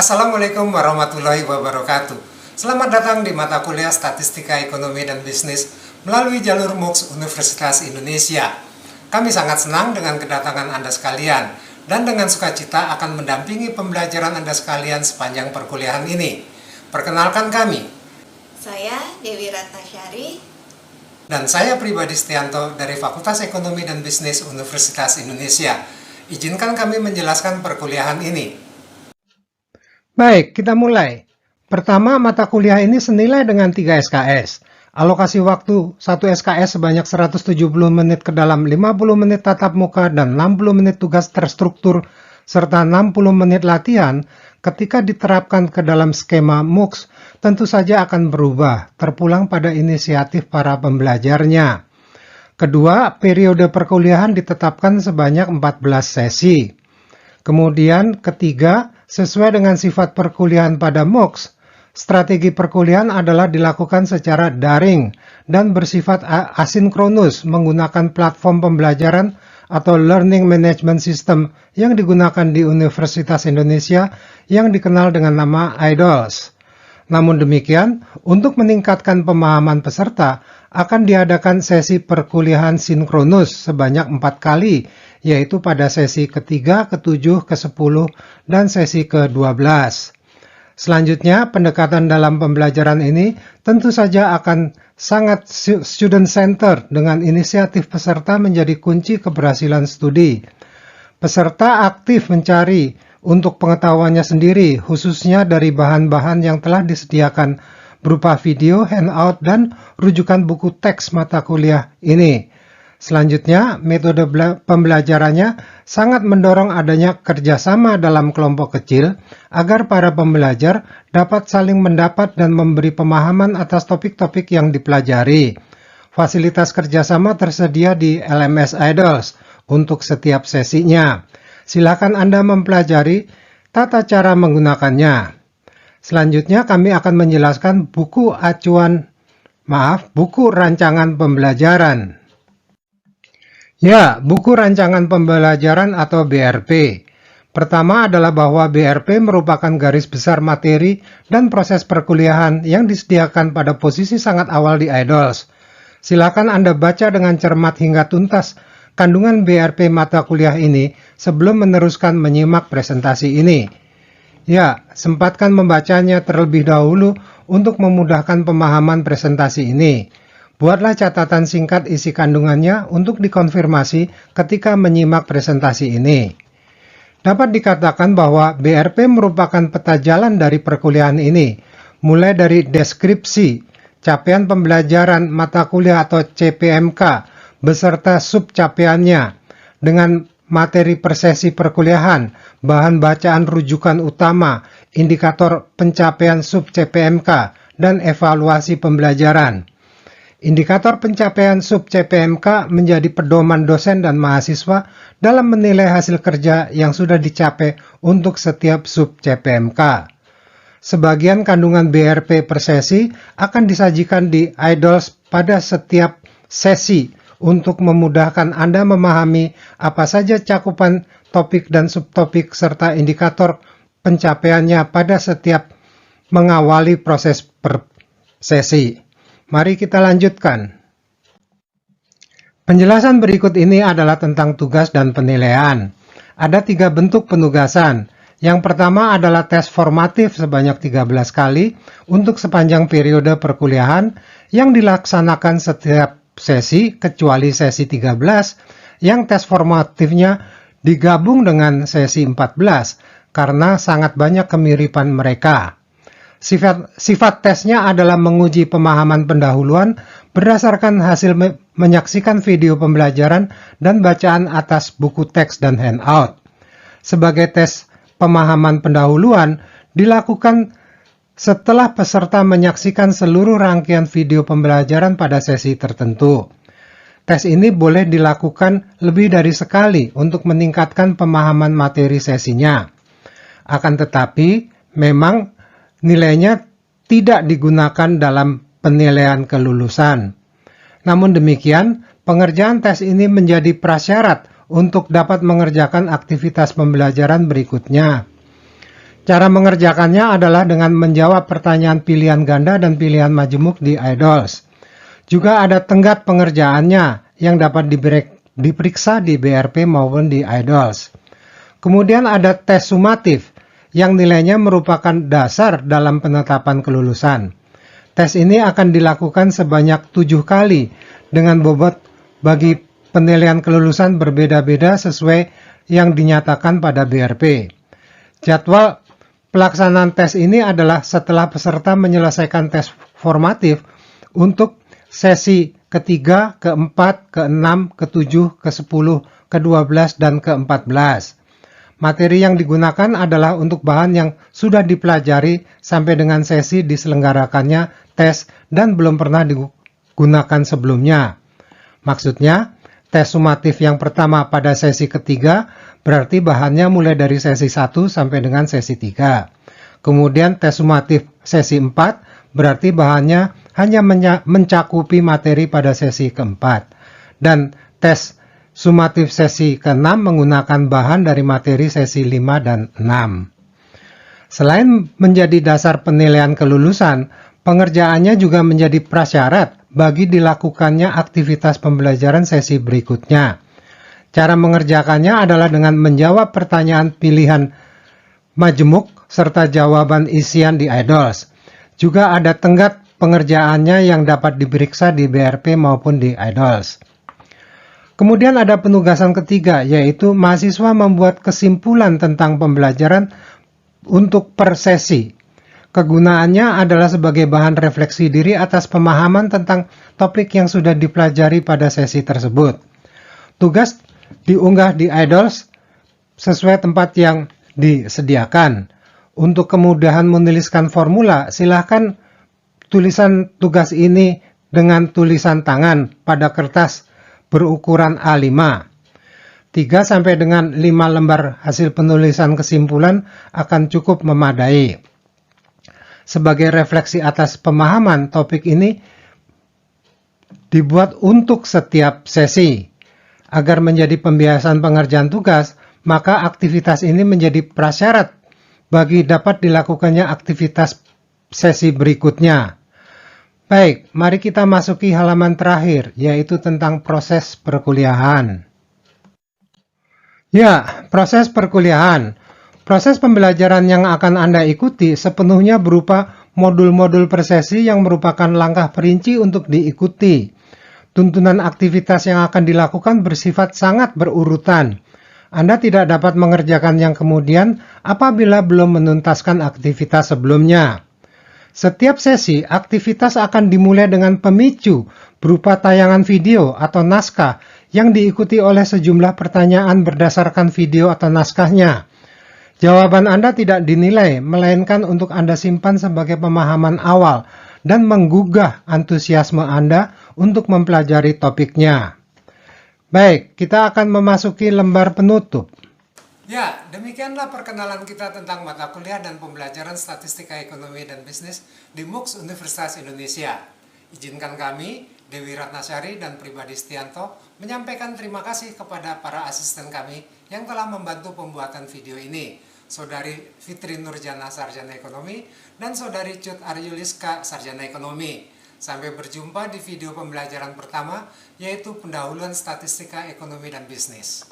Assalamualaikum warahmatullahi wabarakatuh. Selamat datang di mata kuliah Statistika Ekonomi dan Bisnis melalui jalur MOOCs Universitas Indonesia. Kami sangat senang dengan kedatangan Anda sekalian dan dengan sukacita akan mendampingi pembelajaran Anda sekalian sepanjang perkuliahan ini. Perkenalkan kami. Saya Dewi Ratnasyari. Dan saya Pribadi Setianto dari Fakultas Ekonomi dan Bisnis Universitas Indonesia. Izinkan kami menjelaskan perkuliahan ini. Baik, kita mulai. Pertama, mata kuliah ini senilai dengan 3 SKS. Alokasi waktu 1 SKS sebanyak 170 menit ke dalam 50 menit tatap muka dan 60 menit tugas terstruktur serta 60 menit latihan ketika diterapkan ke dalam skema MOOCs tentu saja akan berubah, terpulang pada inisiatif para pembelajarnya. Kedua, periode perkuliahan ditetapkan sebanyak 14 sesi. Kemudian ketiga, sesuai dengan sifat perkuliahan pada MOOCs, strategi perkuliahan adalah dilakukan secara daring dan bersifat asinkronus menggunakan platform pembelajaran atau Learning Management System yang digunakan di Universitas Indonesia yang dikenal dengan nama IDOLS. Namun demikian, untuk meningkatkan pemahaman peserta, akan diadakan sesi perkuliahan sinkronus sebanyak 4 kali, yaitu pada sesi ke-3, ke-7, ke-10, dan sesi ke-12. Selanjutnya, pendekatan dalam pembelajaran ini tentu saja akan sangat student-centered dengan inisiatif peserta menjadi kunci keberhasilan studi. Peserta aktif mencari untuk pengetahuannya sendiri, khususnya dari bahan-bahan yang telah disediakan berupa video, handout, dan rujukan buku teks mata kuliah ini. Selanjutnya, metode pembelajarannya sangat mendorong adanya kerjasama dalam kelompok kecil agar para pembelajar dapat saling mendapat dan memberi pemahaman atas topik-topik yang dipelajari. Fasilitas kerjasama tersedia di LMS IDOLS untuk setiap sesinya. Silakan Anda mempelajari tata cara menggunakannya. Selanjutnya kami akan menjelaskan buku rancangan pembelajaran. Ya, buku rancangan pembelajaran atau BRP. Pertama adalah bahwa BRP merupakan garis besar materi dan proses perkuliahan yang disediakan pada posisi sangat awal di IDOLS. Silakan Anda baca dengan cermat hingga tuntas kandungan BRP mata kuliah ini sebelum meneruskan menyimak presentasi ini. Ya, sempatkan membacanya terlebih dahulu untuk memudahkan pemahaman presentasi ini. Buatlah catatan singkat isi kandungannya untuk dikonfirmasi ketika menyimak presentasi ini. Dapat dikatakan bahwa BRP merupakan peta jalan dari perkuliahan ini, mulai dari deskripsi, capaian pembelajaran mata kuliah atau CPMK, beserta subcapaiannya, dengan materi per sesi perkuliahan, bahan bacaan rujukan utama, indikator pencapaian sub-CPMK, dan evaluasi pembelajaran. Indikator pencapaian sub-CPMK menjadi pedoman dosen dan mahasiswa dalam menilai hasil kerja yang sudah dicapai untuk setiap sub-CPMK. Sebagian kandungan BRP per sesi akan disajikan di IDOLS pada setiap sesi untuk memudahkan Anda memahami apa saja cakupan topik dan subtopik serta indikator pencapaiannya pada setiap mengawali proses per sesi. Mari kita lanjutkan. Penjelasan berikut ini adalah tentang tugas dan penilaian. Ada 3 bentuk penugasan. Yang pertama adalah tes formatif sebanyak 13 kali untuk sepanjang periode perkuliahan yang dilaksanakan setiap sesi kecuali sesi 13 yang tes formatifnya digabung dengan sesi 14 karena sangat banyak kemiripan mereka. Sifat tesnya adalah menguji pemahaman pendahuluan berdasarkan hasil menyaksikan video pembelajaran dan bacaan atas buku teks dan handout. Sebagai tes pemahaman pendahuluan dilakukan setelah peserta menyaksikan seluruh rangkaian video pembelajaran pada sesi tertentu. Tes ini boleh dilakukan lebih dari sekali untuk meningkatkan pemahaman materi sesinya. Akan tetapi, memang nilainya tidak digunakan dalam penilaian kelulusan. Namun demikian, pengerjaan tes ini menjadi prasyarat untuk dapat mengerjakan aktivitas pembelajaran berikutnya. Cara mengerjakannya adalah dengan menjawab pertanyaan pilihan ganda dan pilihan majemuk di IDOLS. Juga ada tenggat pengerjaannya yang dapat diperiksa di BRP maupun di IDOLS. Kemudian ada tes sumatif yang nilainya merupakan dasar dalam penetapan kelulusan. Tes ini akan dilakukan sebanyak 7 kali dengan bobot bagi penilaian kelulusan berbeda-beda sesuai yang dinyatakan pada BRP. Jadwal pelaksanaan tes ini adalah setelah peserta menyelesaikan tes formatif untuk sesi ketiga, keempat, keenam, ketujuh, ke-10, ke-12, dan ke-14. Materi yang digunakan adalah untuk bahan yang sudah dipelajari sampai dengan sesi diselenggarakannya tes dan belum pernah digunakan sebelumnya. Maksudnya, tes sumatif yang pertama pada sesi ketiga berarti bahannya mulai dari sesi 1 sampai dengan sesi 3. Kemudian tes sumatif sesi 4 berarti bahannya hanya mencakupi materi pada sesi keempat. Dan tes sumatif sesi ke-6 menggunakan bahan dari materi sesi 5 dan 6. Selain menjadi dasar penilaian kelulusan, pengerjaannya juga menjadi prasyarat bagi dilakukannya aktivitas pembelajaran sesi berikutnya. Cara mengerjakannya adalah dengan menjawab pertanyaan pilihan majemuk serta jawaban isian di IDOLS. Juga ada tenggat pengerjaannya yang dapat diperiksa di BRP maupun di IDOLS. Kemudian ada penugasan ketiga, yaitu mahasiswa membuat kesimpulan tentang pembelajaran untuk per sesi. Kegunaannya adalah sebagai bahan refleksi diri atas pemahaman tentang topik yang sudah dipelajari pada sesi tersebut. Tugas diunggah di IDOLS sesuai tempat yang disediakan. Untuk kemudahan menuliskan formula, silakan tulisan tugas ini dengan tulisan tangan pada kertas berukuran A5. 3 sampai dengan 5 lembar hasil penulisan kesimpulan akan cukup memadai. Sebagai refleksi atas pemahaman, topik ini dibuat untuk setiap sesi. Agar menjadi pembiasan pengerjaan tugas, maka aktivitas ini menjadi prasyarat bagi dapat dilakukannya aktivitas sesi berikutnya. Baik, mari kita masuki halaman terakhir, yaitu tentang proses perkuliahan. Ya, proses perkuliahan. Proses pembelajaran yang akan Anda ikuti sepenuhnya berupa modul-modul per sesi yang merupakan langkah perinci untuk diikuti. Tuntunan aktivitas yang akan dilakukan bersifat sangat berurutan. Anda tidak dapat mengerjakan yang kemudian apabila belum menuntaskan aktivitas sebelumnya. Setiap sesi, aktivitas akan dimulai dengan pemicu berupa tayangan video atau naskah yang diikuti oleh sejumlah pertanyaan berdasarkan video atau naskahnya. Jawaban Anda tidak dinilai, melainkan untuk Anda simpan sebagai pemahaman awal dan menggugah antusiasme Anda untuk mempelajari topiknya. Baik, kita akan memasuki lembar penutup. Ya, demikianlah perkenalan kita tentang mata kuliah dan pembelajaran statistika ekonomi dan bisnis di MUKS Universitas Indonesia. Izinkan kami, Dewi Ratnasari dan Pribadi Setianto, menyampaikan terima kasih kepada para asisten kami yang telah membantu pembuatan video ini. Saudari Fitri Nurjana, Sarjana Ekonomi, dan Saudari Cut Aryuliska, Sarjana Ekonomi. Sampai berjumpa di video pembelajaran pertama, yaitu pendahuluan statistika ekonomi dan bisnis.